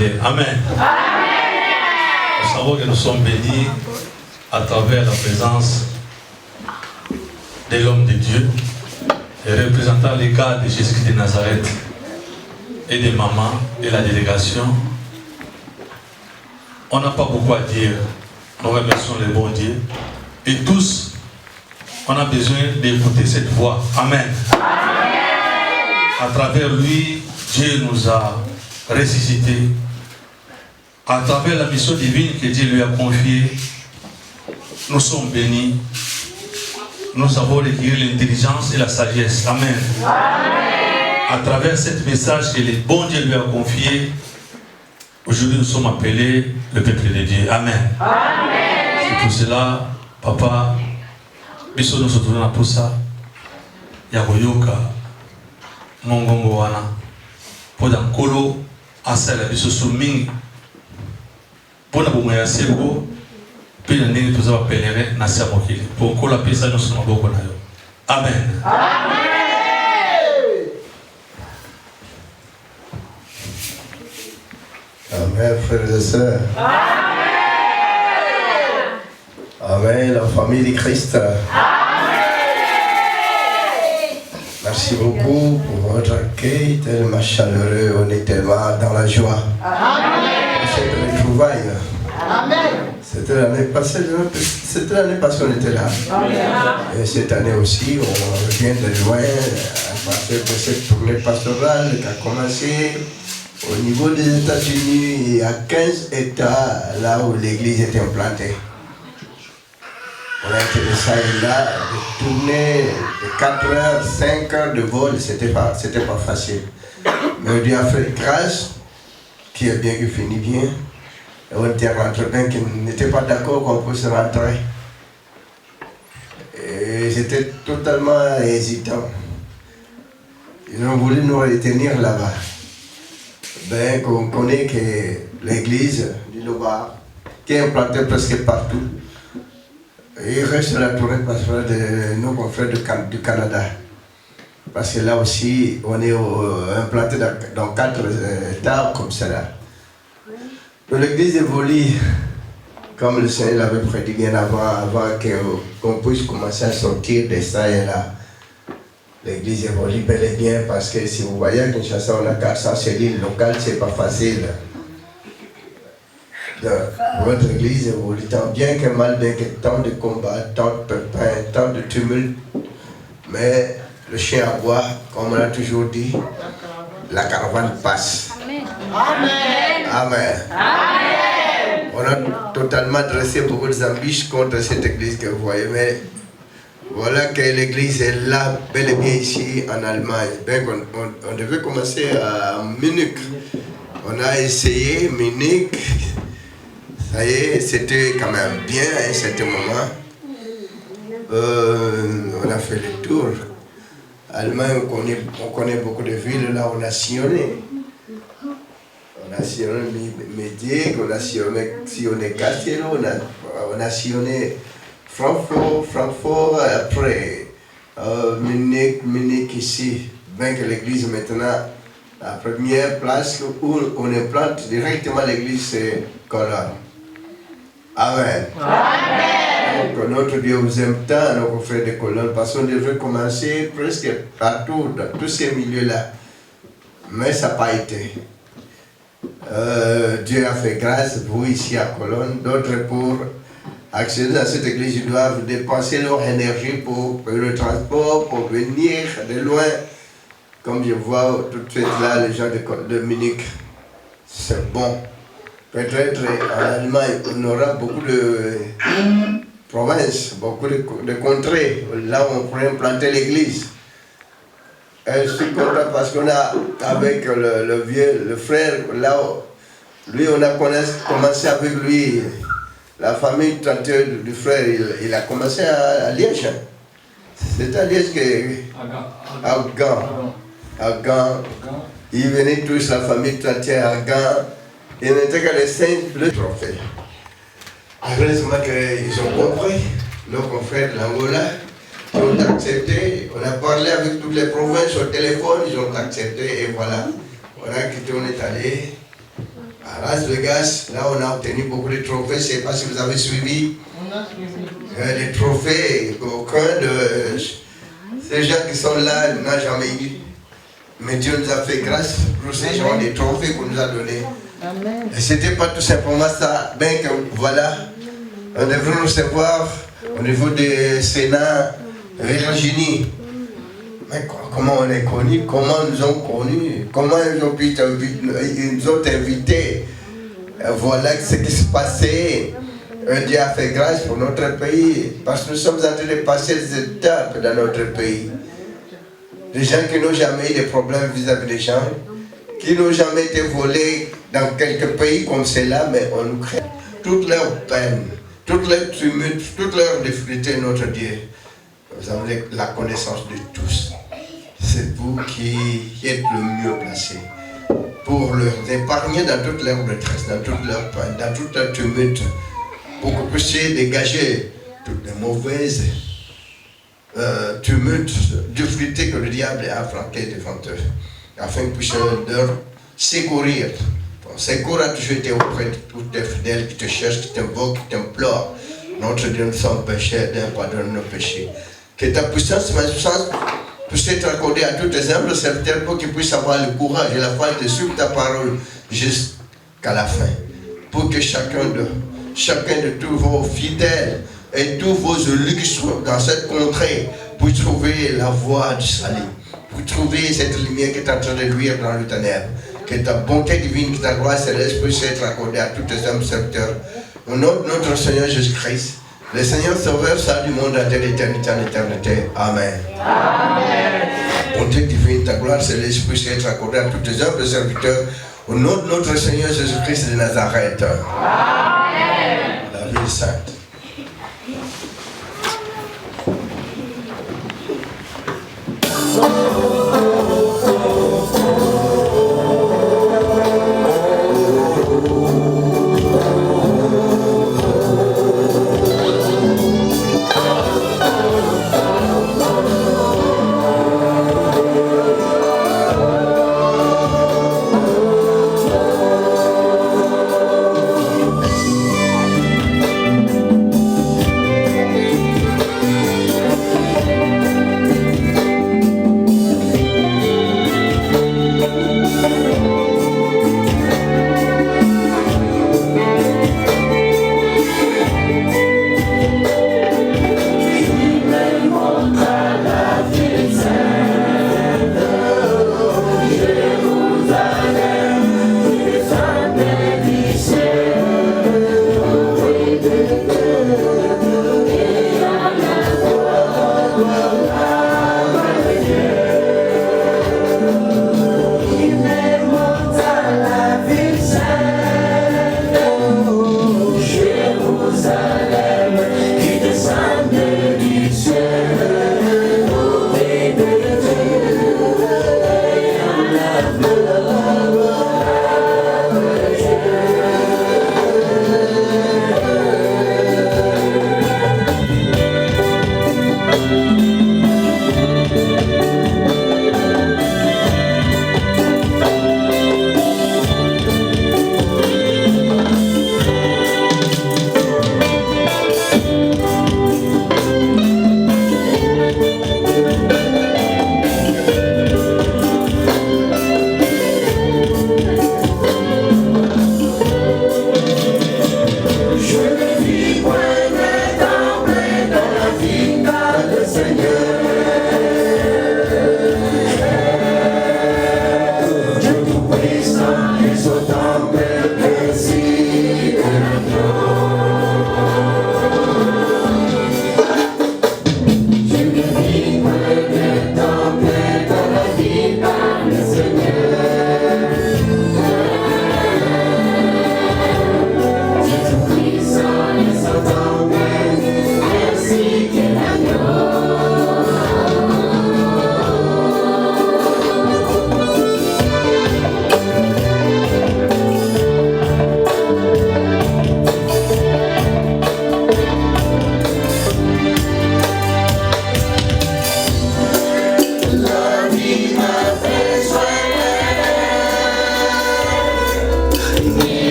éternel. Amen. Nous savons que nous sommes bénis à travers la présence de l'homme de Dieu et représentant les gars de Jésus-Christ de Nazareth et des mamans et la délégation. On n'a pas beaucoup à dire. Nous remercions le bon Dieu. Et tous, on a besoin d'écouter cette voix. Amen. À travers lui, Dieu nous a ressuscités. À travers la mission divine que Dieu lui a confiée, nous sommes bénis. Nous avons recueilli l'intelligence et la sagesse. Amen. À travers ce message que le bon Dieu lui a confié, aujourd'hui nous sommes appelés le peuple de Dieu. Amen. C'est pour cela, papa, biso nous sommes pour ça. Yagoyoka, mongongo wana, pour d'un kolo, asala biso soumingi, pour la boumouya sebo, puis la nègre tous va pèlerin, nasa mokili. Pour kola pesa nous sommes beaucoup na yo. Amen. Amen, frères et sœurs. Amen, la famille de Christ. Merci beaucoup pour votre accueil tellement chaleureux. On est tellement dans la joie. Cette retrouvaille. C'était l'année passée, on était là. Et cette année aussi, on vient de loin, à partir de cette tournée pastorale qui a commencé. Au niveau des États-Unis, il y a 15 États là où l'église était implantée. On a été de ça et là, de tourner de 4 heures, 5 heures de vol, c'était pas facile. Mais Dieu a fait grâce, qui est bien qui finit bien. Et on était rentré bien qui n'était pas d'accord qu'on puisse rentrer. Et j'étais totalement hésitant. Ils ont voulu nous retenir là-bas. Ben, qu'on connaît que l'église du Loba, qui est implantée presque partout, il reste la tournée pastorale de nos confrères du Canada. Parce que là aussi, on est implanté dans 4 États comme cela. L'église évolue, comme le Seigneur l'avait prédit bien avant qu'on puisse commencer à sortir de ça et là. L'église évolue bel et bien parce que si vous voyez à Kinshasa, on a 400 cellules locales, c'est pas facile. Votre église évolue tant bien que mal, bien que tant de combats, tant de pépins, tant de tumultes. Mais le chien aboie, comme on a toujours dit, la caravane passe. Amen. Amen. Amen. On a totalement dressé beaucoup d'ambitions contre cette église que vous voyez, mais voilà que l'église est là, bel et bien ici en Allemagne. Ben, on devait commencer à Munich. On a essayé Munich. Ça y est, c'était quand même bien à un certain moment. On a fait le tour. Allemagne, on connaît beaucoup de villes. Là, on a sillonné. On a sillonné Médic, on a sillonné Castello, on a sillonné Francfort, après Munich ici, bien que l'église maintenant, la première place où on implante directement l'église, c'est Cologne. Amen. Amen. Donc notre Dieu vous aime tant, nos frères de Cologne, parce qu'on devrait commencer presque partout, dans tous ces milieux-là. Mais ça n'a pas été. Dieu a fait grâce, vous ici à Cologne, d'autres pour accéder à cette église, ils doivent dépenser leur énergie pour le transport, pour venir de loin. Comme je vois tout de suite là, les gens de Munich, c'est bon. Peut-être en Allemagne, on aura beaucoup de provinces, beaucoup de contrées, là où on pourrait implanter l'église. Et je suis content parce qu'on a, avec le frère, là, lui, on a commencé avec lui. La famille tantôt du frère, il a commencé à Liège. C'est à Liège à Gand. Ils venaient tous, la famille entière à Gand. Il n'était que les saints, le trophée. Heureusement qu'ils ont compris, nos confrères de l'Angola, ils ont accepté. On a parlé avec toutes les provinces au téléphone, ils ont accepté et voilà. Voilà qu'on est allé à À Las Vegas, là on a obtenu beaucoup de trophées. Je ne sais pas si vous avez suivi. On a suivi. Les trophées, aucun de ces gens qui sont là n'a jamais eu. Mais Dieu nous a fait grâce pour ces gens, les trophées qu'on nous a donnés. Amen. Et ce n'était pas tout simplement ça. Bien que voilà, on devrait recevoir au niveau du Sénat Virginie. Mais comment on est connus, comment ils nous ont connus, comment ils ont pu ils nous ont invités. Voilà ce qui se passait. Dieu a fait grâce pour notre pays, parce que nous sommes en train de passer des étapes dans notre pays. Des gens qui n'ont jamais eu de problèmes vis-à-vis des gens, qui n'ont jamais été volés dans quelques pays comme cela, mais on nous crée. Toutes leurs peines, toutes leurs tumultes, toutes leurs difficultés, notre Dieu, vous avez la connaissance de tous. C'est vous qui êtes le mieux placé pour leur épargner dans toute leur détresse, dans toute leur peine, dans toute leur tumulte, pour que vous puissiez dégager toutes les mauvaises tumultes, difficultés que le diable a flanquées devant eux, afin que vous puissiez leur secourir. Ton secours a toujours été auprès de tous tes fidèles qui te cherchent, qui t'invoquent, qui t'implorent. Notre Dieu, nous sommes pécheurs, pardonne nos péchés. Que ta puissance, ma puissance, puisse être accordée à tous tes humbles serviteurs pour qu'ils puissent avoir le courage et la foi de suivre ta parole jusqu'à la fin. Pour que chacun de tous vos fidèles et tous vos élus qui sont dans cette contrée puissent trouver la voie du salut, pour trouver cette lumière qui est en train de luire dans le ténèbre. Que ta bonté divine, que ta gloire céleste puisse être accordée à tous tes hommes serviteurs. Au nom de notre Seigneur Jésus-Christ, le Seigneur Sauveur, salut du monde entier d'éternité en éternité. Amen. Amen. Bonté divine, ta gloire céleste puisse être accordée à tous tes hommes serviteurs. Au nom de notre Seigneur Jésus-Christ de Nazareth. Amen. La ville sainte.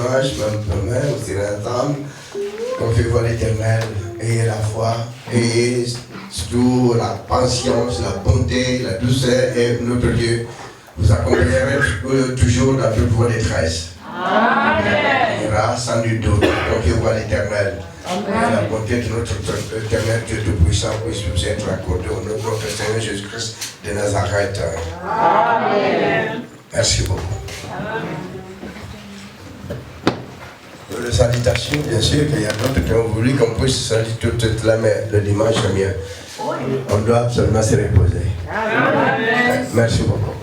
dimanche, même demain, on sera ensemble. Confiez-vous à l'Éternel, ayez la foi, ayez surtout la patience, la bonté, la douceur, et notre Dieu vous accompagnera toujours dans toute vos détresses. Il ira sans nul doute. Confiez-vous à l'Éternel. Et la bonté de notre éternel Dieu Tout-Puissant puisse vous être accordée au nom de notre Seigneur Jésus-Christ de Nazareth. Amen. Merci beaucoup. Les salutations, bien sûr, qu'il y a d'autres qui ont voulu qu'on puisse saluer toute la mais le dimanche, on doit absolument se reposer. Amen. Merci beaucoup.